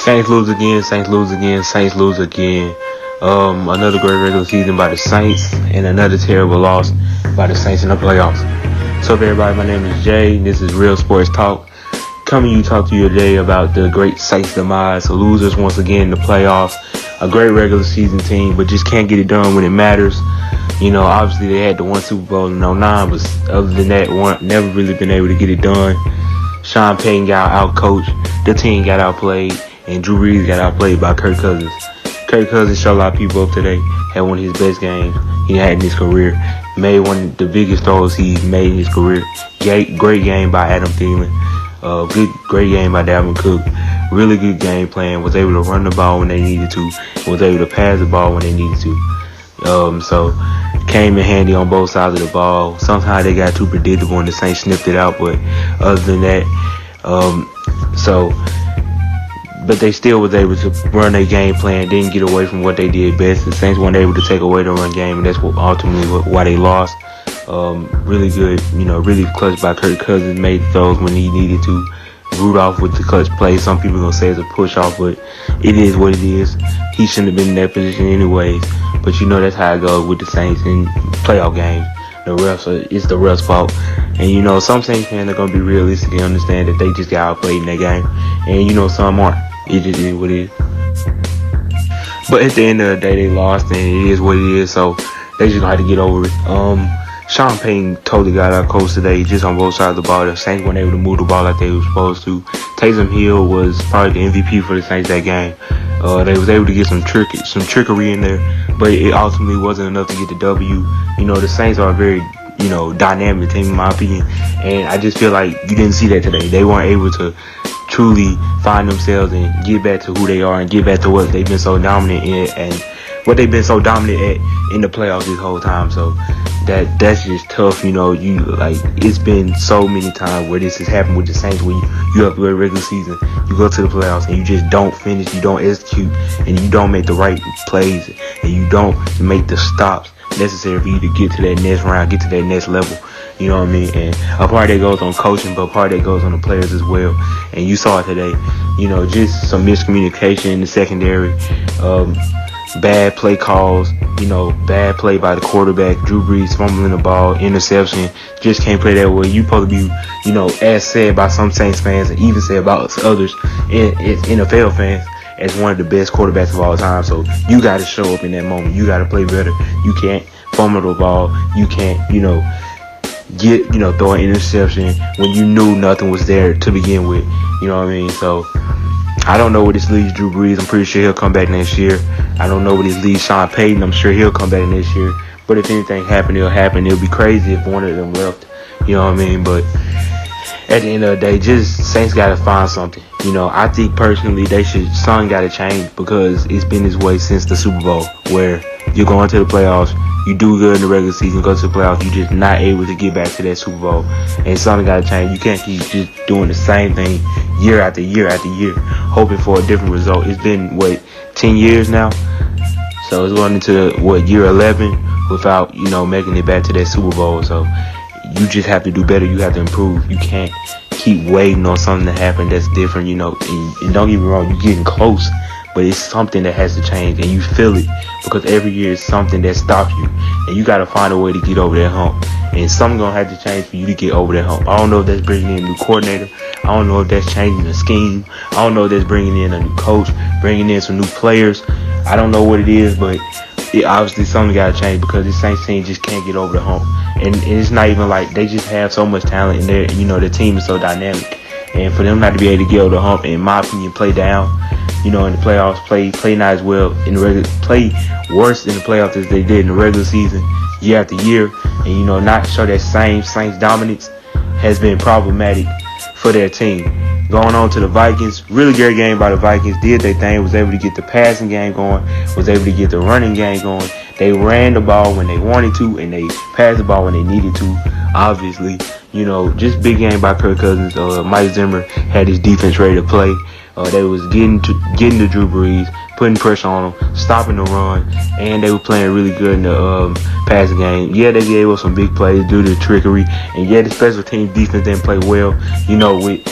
Saints lose again, Saints lose again, Saints lose again. Another great regular season by the Saints and another terrible loss by the Saints in the playoffs. So, everybody, my name is Jay. This is Real Sports Talk. Coming to talk to you today about the great Saints demise, losers once again in the playoffs. A great regular season team, but just can't get it done when it matters. You know, obviously they had the one Super Bowl in 09, but other than that, never really been able to get it done. Sean Payton got out-coached, the team got outplayed, and Drew Brees got outplayed by Kirk Cousins. Kirk Cousins showed a lot of people up today, had one of his best games he had in his career, made one of the biggest throws he made in his career. Great game by Adam Thielen, great game by Dalvin Cook, really good game plan, was able to run the ball when they needed to, was able to pass the ball when they needed to. So came in handy on both sides of the ball. Sometimes they got too predictable and the Saints sniffed it out, but other than that, but they still was able to run their game plan, didn't get away from what they did best. The Saints weren't able to take away the run game, and that's why they lost. Really good, really clutch by Kirk Cousins, made throws when he needed to. Rudolph with the clutch play. Some people gonna say it's a push off, but it is what it is. He shouldn't have been in that position anyways. But that's how it goes with the Saints in playoff games. It's the refs' fault. And some Saints fans are gonna be realistic and understand that they just got outplayed in that game. And some aren't. It just is what it is. But at the end of the day, they lost, and it is what it is. So they just gonna have to get over it. Sean Payton totally got out coached today, just on both sides of the ball. The Saints weren't able to move the ball like they were supposed to. Taysom Hill was probably the MVP for the Saints that game. They was able to get some trickery in there, but it ultimately wasn't enough to get the W. The Saints are a very, dynamic team in my opinion, and I just feel like you didn't see that today. They weren't able to truly find themselves and get back to who they are and get back to what they've been so dominant in and what they've been so dominant at in the playoffs this whole time. So that's just tough. It's been so many times where this has happened with the Saints, where you have a regular season, you go to the playoffs and you just don't finish, you don't execute, and you don't make the right plays, and you don't make the stops necessary for you to get to that next round, get to that next level. You know what I mean? And a part that goes on coaching, but a part that goes on the players as well. And you saw it today. Just some miscommunication in the secondary. Bad play calls, bad play by the quarterback, Drew Brees fumbling the ball, interception, just can't play that way. You supposed to be, as said by some Saints fans and even said about others, NFL fans, as one of the best quarterbacks of all time. So you got to show up in that moment. You got to play better. You can't fumble the ball. You can't, throw an interception when you knew nothing was there to begin with. You know what I mean? So I don't know where this leaves Drew Brees. I'm pretty sure he'll come back next year. I don't know where this leaves Sean Payton. I'm sure he'll come back next year. But if anything happened, it'll happen. It'll be crazy if one of them left. You know what I mean? But at the end of the day, just Saints got to find something. I think personally something got to change, because it's been this way since the Super Bowl, where you're going to the playoffs, you do good in the regular season, go to the playoffs, you're just not able to get back to that Super Bowl. And something got to change. You can't keep just doing the same thing year after year after year, hoping for a different result. It's been, 10 years now? So it's going into, year 11 without, making it back to that Super Bowl. So you just have to do better. You have to improve. You can't keep waiting on something to happen that's different, and don't get me wrong, you're getting close, but it's something that has to change, and you feel it, because every year is something that stops you, and you got to find a way to get over that hump, and something's going to have to change for you to get over that hump. I don't know if that's bringing in a new coordinator. I don't know if that's changing the scheme. I don't know if that's bringing in a new coach, bringing in some new players. I don't know what it is, but obviously something got to change, because this Saints team just can't get over the hump. And it's not even like they just have so much talent in there. The team is so dynamic. And for them not to be able to get over the hump, in my opinion, play down, in the playoffs, play not as well in the regular, play worse in the playoffs as they did in the regular season year after year, and not show that same Saints dominance has been problematic for their team. Going on to the Vikings, really great game by the Vikings, did their thing, was able to get the passing game going, was able to get the running game going. They ran the ball when they wanted to, and they passed the ball when they needed to, obviously. Just big game by Kirk Cousins. Mike Zimmer had his defense ready to play. They was getting to Drew Brees, putting pressure on him, stopping the run, and they were playing really good in the passing game. Yeah, they gave us some big plays due to trickery, and yeah, the special team defense didn't play well. With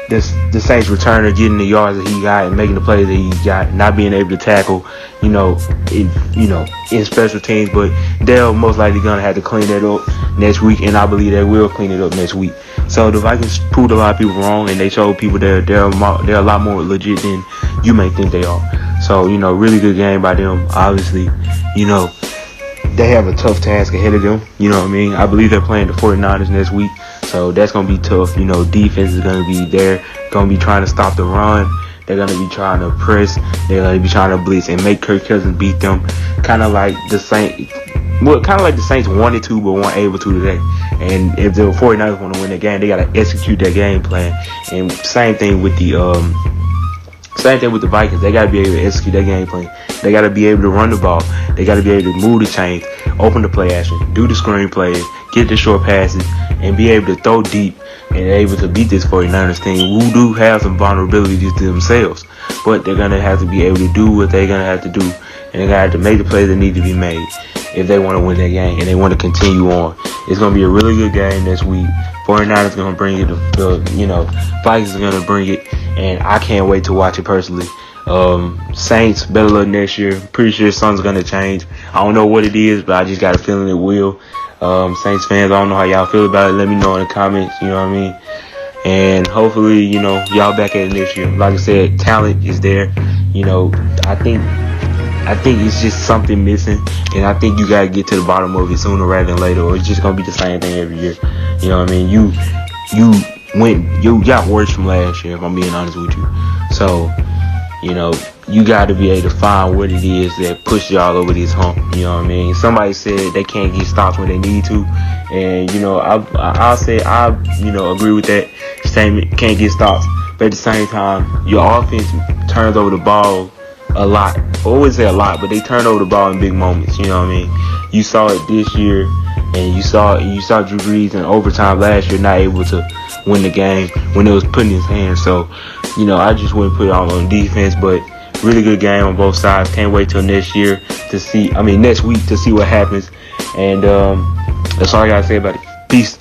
the Saints returner getting the yards that he got and making the plays that he got, not being able to tackle, in special teams. But they're most likely gonna have to clean that up next week, and I believe they will clean it up next week. So the Vikings proved a lot of people wrong, and they showed people they're a lot more legit than you may think they are. So really good game by them. Obviously, they have a tough task ahead of them. You know what I mean? I believe they're playing the 49ers next week. So that's going to be tough. Defense is going to be there. Going to be trying to stop the run. They're going to be trying to press. They're going to be trying to blitz and make Kirk Cousins beat them. Kind of like the Saints wanted to but weren't able to today. And if the 49ers want to win the game, they got to execute that game plan. And same thing with the Vikings. They got to be able to execute their game plan. They got to be able to run the ball. They got to be able to move the chains, open the play action, do the screen plays, get the short passes, and be able to throw deep and able to beat this 49ers team who do have some vulnerabilities to themselves. But they're going to have to be able to do what they're going to have to do. And they're going to have to make the plays that need to be made if they want to win that game and they want to continue on. It's going to be a really good game next week. 49ers going to bring it. Vikings are going to bring it. And I can't wait to watch it personally. Saints, better luck next year. Pretty sure something's going to change. I don't know what it is, but I just got a feeling it will. Saints fans, I don't know how y'all feel about it. Let me know in the comments, you know what I mean? And hopefully, y'all back at it next year. Like I said, talent is there. I think it's just something missing, and I think you gotta get to the bottom of it sooner rather than later, or it's just gonna be the same thing every year. You know what I mean? You got worse from last year, if I'm being honest with you. So, you got to be able to find what it is that pushes y'all over this hump. You know what I mean? Somebody said they can't get stops when they need to, and I'll say I agree with that statement. Can't get stops, but at the same time, your offense turns over the ball a lot. I always say a lot, but they turn over the ball in big moments. You know what I mean? You saw it this year, and you saw Drew Brees in overtime last year not able to win the game when it was put in his hands. So, I just wouldn't put it all on defense, but really good game on both sides. Can't wait till next week to see what happens. And that's all I gotta say about it. Peace.